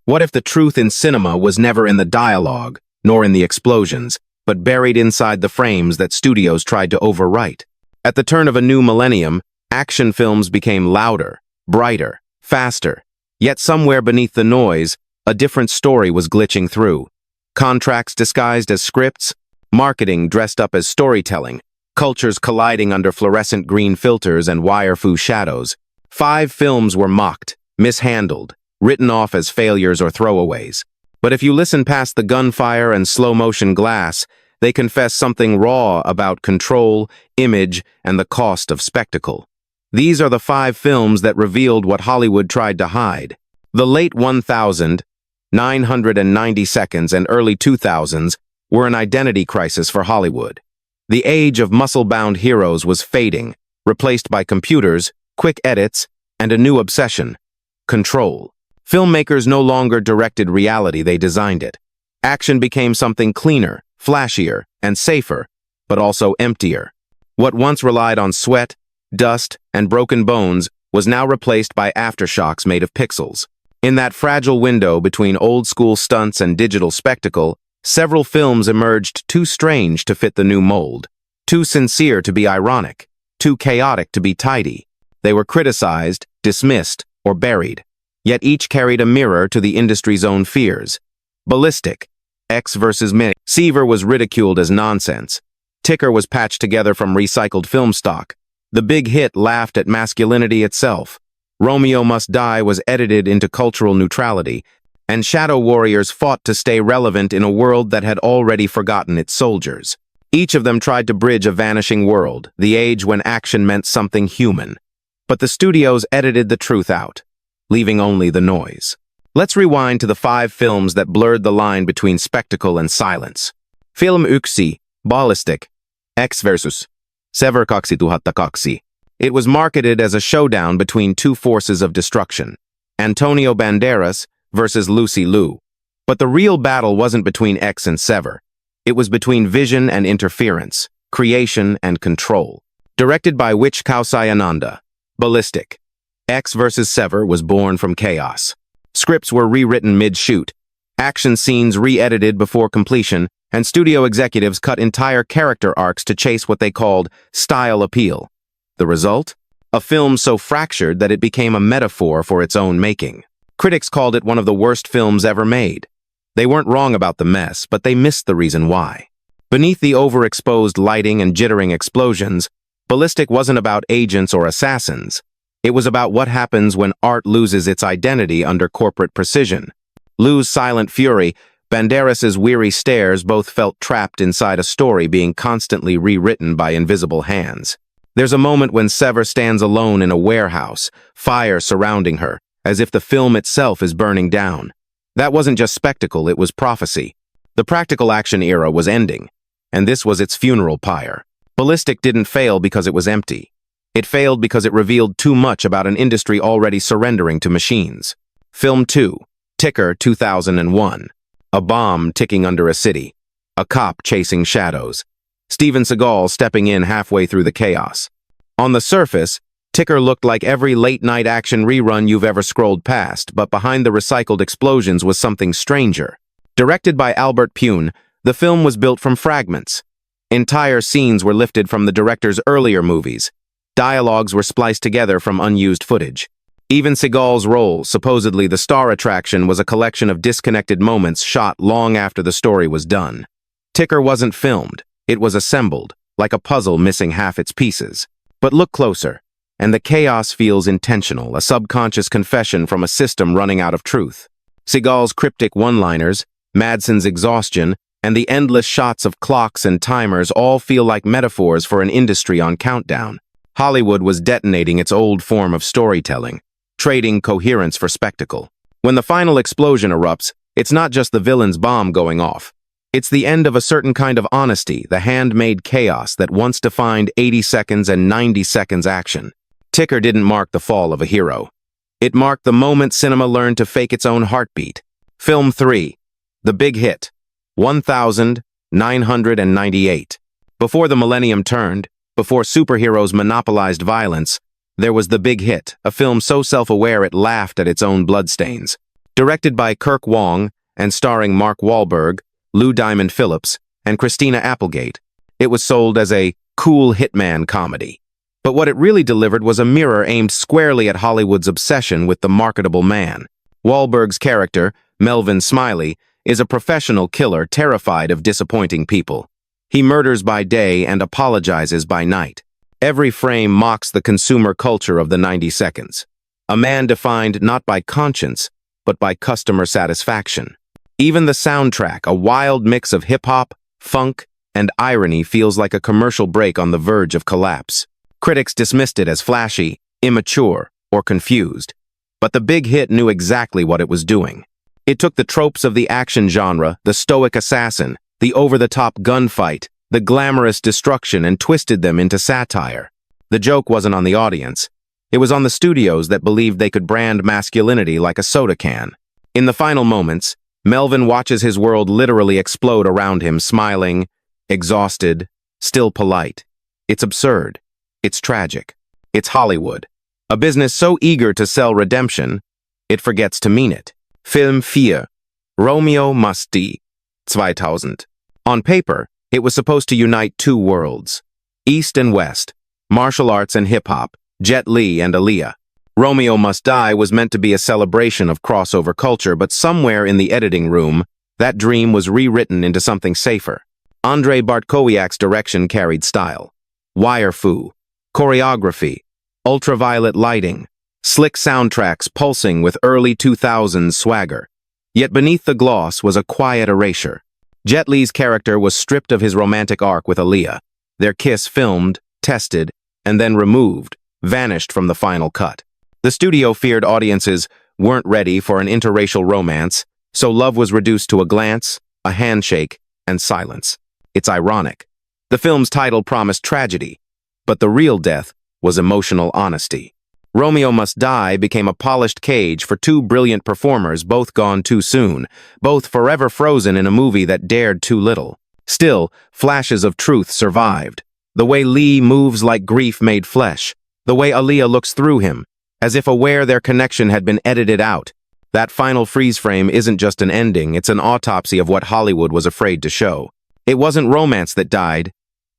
What if the truth in cinema was never in the dialogue, nor in the explosions, but buried inside the frames that studios tried to overwrite? At the turn of a new millennium, action films became louder, brighter, faster. Yet somewhere beneath the noise, a different story was glitching through. Contracts disguised as scripts, marketing dressed up as storytelling, cultures colliding under fluorescent green filters and wire-fu shadows. 5 films were mocked, mishandled, written off as failures or throwaways. But if you listen past the gunfire and slow-motion glass, they confess something raw about control, image, and the cost of spectacle. These are the 5 films that revealed what Hollywood tried to hide. The late 990 seconds and early 2000s were an identity crisis for Hollywood. The age of muscle-bound heroes was fading, replaced by computers, quick edits, and a new obsession: control. Filmmakers no longer directed reality, they designed it. Action became something cleaner, flashier, and safer, but also emptier. What once relied on sweat, dust, and broken bones was now replaced by aftershocks made of pixels. In that fragile window between old-school stunts and digital spectacle, several films emerged too strange to fit the new mold, too sincere to be ironic, too chaotic to be tidy. They were criticized, dismissed, or buried, yet each carried a mirror to the industry's own fears. Ballistic Ecks versus Sever was ridiculed as nonsense. Ticker was patched together from recycled film stock. The Big Hit laughed at masculinity itself. Romeo Must Die was edited into cultural neutrality, and Shadow Warriors fought to stay relevant in a world that had already forgotten its soldiers. Each of them tried to bridge a vanishing world, the age when action meant something human. But the studios edited the truth out, leaving only the noise. Let's rewind to the 5 films that blurred the line between spectacle and silence. Film 1, Ballistic Ecks vs. Sever 2002. It was marketed as a showdown between 2 forces of destruction, Antonio Banderas versus Lucy Liu. But the real battle wasn't between Ecks and Sever. It was between vision and interference, creation and control. Directed by Wich Kausayananda, Ballistic Ecks vs. Sever was born from chaos. Scripts were rewritten mid-shoot, action scenes re-edited before completion, and studio executives cut entire character arcs to chase what they called style appeal. The result? A film so fractured that it became a metaphor for its own making. Critics called it one of the worst films ever made. They weren't wrong about the mess, but they missed the reason why. Beneath the overexposed lighting and jittering explosions, Ballistic wasn't about agents or assassins. It was about what happens when art loses its identity under corporate precision. Liu's silent fury, Banderas's weary stares both felt trapped inside a story being constantly rewritten by invisible hands. There's a moment when Sever stands alone in a warehouse, fire surrounding her, as if the film itself is burning down. That wasn't just spectacle, it was prophecy. The practical action era was ending, and this was its funeral pyre. Ballistic didn't fail because it was empty. It failed because it revealed too much about an industry already surrendering to machines. Film 2, Ticker 2001. A bomb ticking under a city. A cop chasing shadows. Steven Seagal stepping in halfway through the chaos. On the surface, Ticker looked like every late-night action rerun you've ever scrolled past, but behind the recycled explosions was something stranger. Directed by Albert Pune, the film was built from fragments. Entire scenes were lifted from the director's earlier movies. Dialogues were spliced together from unused footage. Even Seagal's role, supposedly the star attraction, was a collection of disconnected moments shot long after the story was done. Ticker wasn't filmed. It was assembled, like a puzzle missing half its pieces. But look closer, and the chaos feels intentional, a subconscious confession from a system running out of truth. Seagal's cryptic one-liners, Madsen's exhaustion, and the endless shots of clocks and timers all feel like metaphors for an industry on countdown. Hollywood was detonating its old form of storytelling, trading coherence for spectacle. When the final explosion erupts, it's not just the villain's bomb going off. It's the end of a certain kind of honesty, the handmade chaos that once defined 80 seconds and 90 seconds action. Ticker didn't mark the fall of a hero. It marked the moment cinema learned to fake its own heartbeat. Film 3, The Big Hit, 1998. Before the millennium turned, before superheroes monopolized violence, there was The Big Hit, a film so self-aware it laughed at its own bloodstains. Directed by Kirk Wong and starring Mark Wahlberg, Lou Diamond Phillips, and Christina Applegate, it was sold as a cool hitman comedy. But what it really delivered was a mirror aimed squarely at Hollywood's obsession with the marketable man. Wahlberg's character, Melvin Smiley, is a professional killer terrified of disappointing people. He murders by day and apologizes by night. Every frame mocks the consumer culture of the 90 seconds. A man defined not by conscience, but by customer satisfaction. Even the soundtrack, a wild mix of hip-hop, funk, and irony, feels like a commercial break on the verge of collapse. Critics dismissed it as flashy, immature, or confused. But the big hit knew exactly what it was doing. It took the tropes of the action genre, the stoic assassin, the over-the-top gunfight, the glamorous destruction, and twisted them into satire. The joke wasn't on the audience. It was on the studios that believed they could brand masculinity like a soda can. In the final moments, Melvin watches his world literally explode around him, smiling, exhausted, still polite. It's absurd. It's tragic. It's Hollywood. A business so eager to sell redemption, it forgets to mean it. Film 4. Romeo Must Die. 2000. On paper, it was supposed to unite two worlds. East and West. Martial arts and hip-hop. Jet Li and Aaliyah. Romeo Must Die was meant to be a celebration of crossover culture, but somewhere in the editing room, that dream was rewritten into something safer. Andrei Bartkowiak's direction carried style. Wire-fu. Choreography. Ultraviolet lighting. Slick soundtracks pulsing with early 2000s swagger. Yet beneath the gloss was a quiet erasure. Jet Li's character was stripped of his romantic arc with Aaliyah. Their kiss filmed, tested, and then removed, vanished from the final cut. The studio feared audiences weren't ready for an interracial romance, so love was reduced to a glance, a handshake, and silence. It's ironic. The film's title promised tragedy, but the real death was emotional honesty. Romeo Must Die became a polished cage for two brilliant performers, both gone too soon, both forever frozen in a movie that dared too little. Still, flashes of truth survived. The way Lee moves like grief made flesh. The way Aaliyah looks through him, as if aware their connection had been edited out. That final freeze frame isn't just an ending, it's an autopsy of what Hollywood was afraid to show. It wasn't romance that died,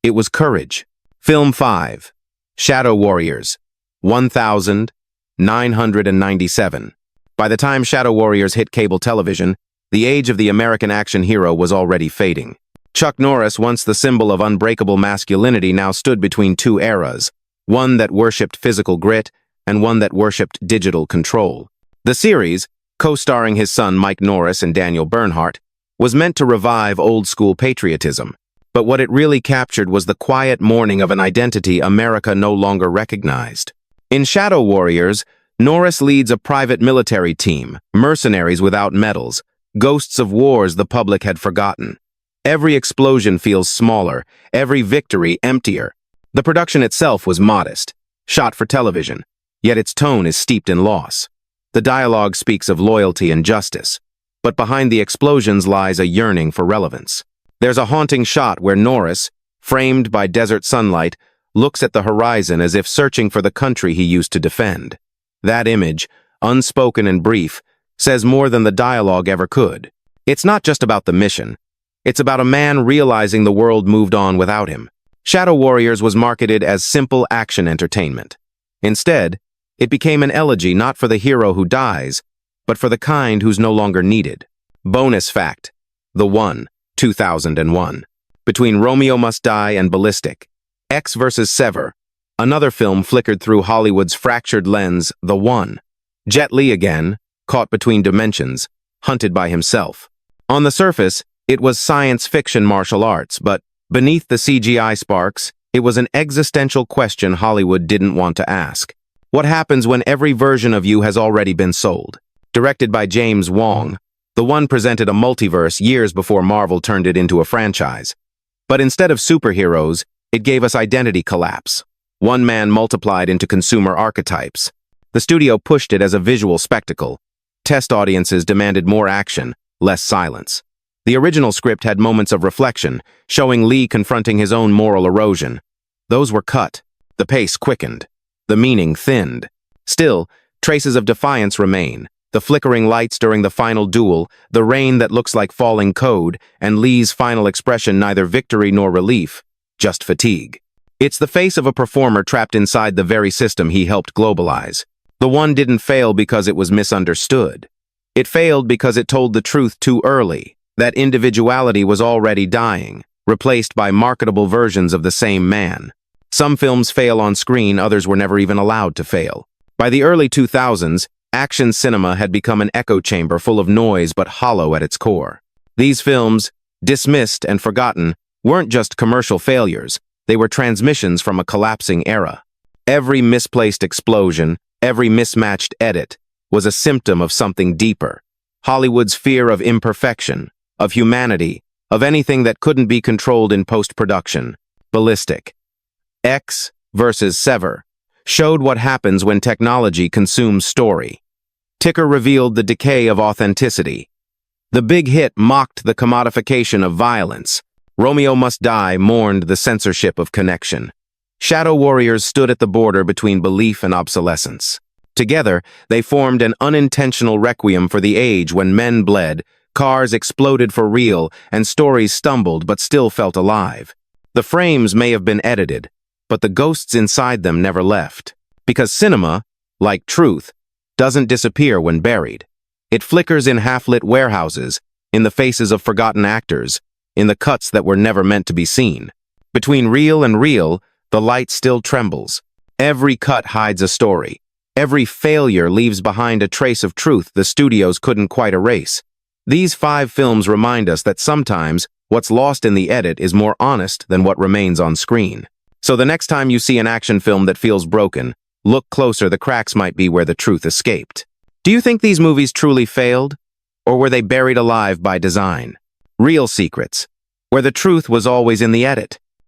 it was courage. Film 5. Shadow Warriors. 1997. By the time Shadow Warriors hit cable television, the age of the American action hero was already fading. Chuck Norris, once the symbol of unbreakable masculinity, now stood between two eras, one that worshipped physical grit and one that worshipped digital control. The series, co-starring his son Mike Norris and Daniel Bernhardt, was meant to revive old-school patriotism, but what it really captured was the quiet mourning of an identity America no longer recognized. In Shadow Warriors, Norris leads a private military team, mercenaries without medals, ghosts of wars the public had forgotten. Every explosion feels smaller, every victory emptier. The production itself was modest, shot for television, yet its tone is steeped in loss. The dialogue speaks of loyalty and justice, but behind the explosions lies a yearning for relevance. There's a haunting shot where Norris, framed by desert sunlight, looks at the horizon as if searching for the country he used to defend. That image, unspoken and brief, says more than the dialogue ever could. It's not just about the mission. It's about a man realizing the world moved on without him. Shadow Warriors was marketed as simple action entertainment. Instead, it became an elegy not for the hero who dies, but for the kind who's no longer needed. Bonus fact: The One, 2001. Between Romeo Must Die and Ballistic Ecks versus Sever, another film flickered through Hollywood's fractured lens, The One. Jet Li again, caught between dimensions, hunted by himself. On the surface, it was science fiction martial arts, but beneath the CGI sparks, it was an existential question Hollywood didn't want to ask. What happens when every version of you has already been sold? Directed by James Wong, The One presented a multiverse years before Marvel turned it into a franchise. But instead of superheroes, it gave us identity collapse. One man multiplied into consumer archetypes. The studio pushed it as a visual spectacle. Test audiences demanded more action, less silence. The original script had moments of reflection, showing Lee confronting his own moral erosion. Those were cut. The pace quickened. The meaning thinned. Still, traces of defiance remain. The flickering lights during the final duel, the rain that looks like falling code, and Lee's final expression neither victory nor relief, just fatigue. It's the face of a performer trapped inside the very system he helped globalize. The one didn't fail because it was misunderstood. It failed because it told the truth too early, that individuality was already dying, replaced by marketable versions of the same man. Some films fail on screen, others were never even allowed to fail. By the early 2000s, action cinema had become an echo chamber full of noise but hollow at its core. These films, dismissed and forgotten, weren't just commercial failures, they were transmissions from a collapsing era. Every misplaced explosion, every mismatched edit, was a symptom of something deeper. Hollywood's fear of imperfection, of humanity, of anything that couldn't be controlled in post-production. Ballistic Ecks versus Sever showed what happens when technology consumes story. Ticker revealed the decay of authenticity. The big hit mocked the commodification of violence. Romeo Must Die mourned the censorship of connection. Shadow warriors stood at the border between belief and obsolescence. Together, they formed an unintentional requiem for the age when men bled, cars exploded for real, and stories stumbled but still felt alive. The frames may have been edited, but the ghosts inside them never left. Because cinema, like truth, doesn't disappear when buried. It flickers in half-lit warehouses, in the faces of forgotten actors, in the cuts that were never meant to be seen. Between reel and reel, the light still trembles. Every cut hides a story. Every failure leaves behind a trace of truth the studios couldn't quite erase. These 5 films remind us that sometimes what's lost in the edit is more honest than what remains on screen. So the next time you see an action film that feels broken, look closer, the cracks might be where the truth escaped. Do you think these movies truly failed? Or were they buried alive by design? Real secrets, where the truth was always in the edit.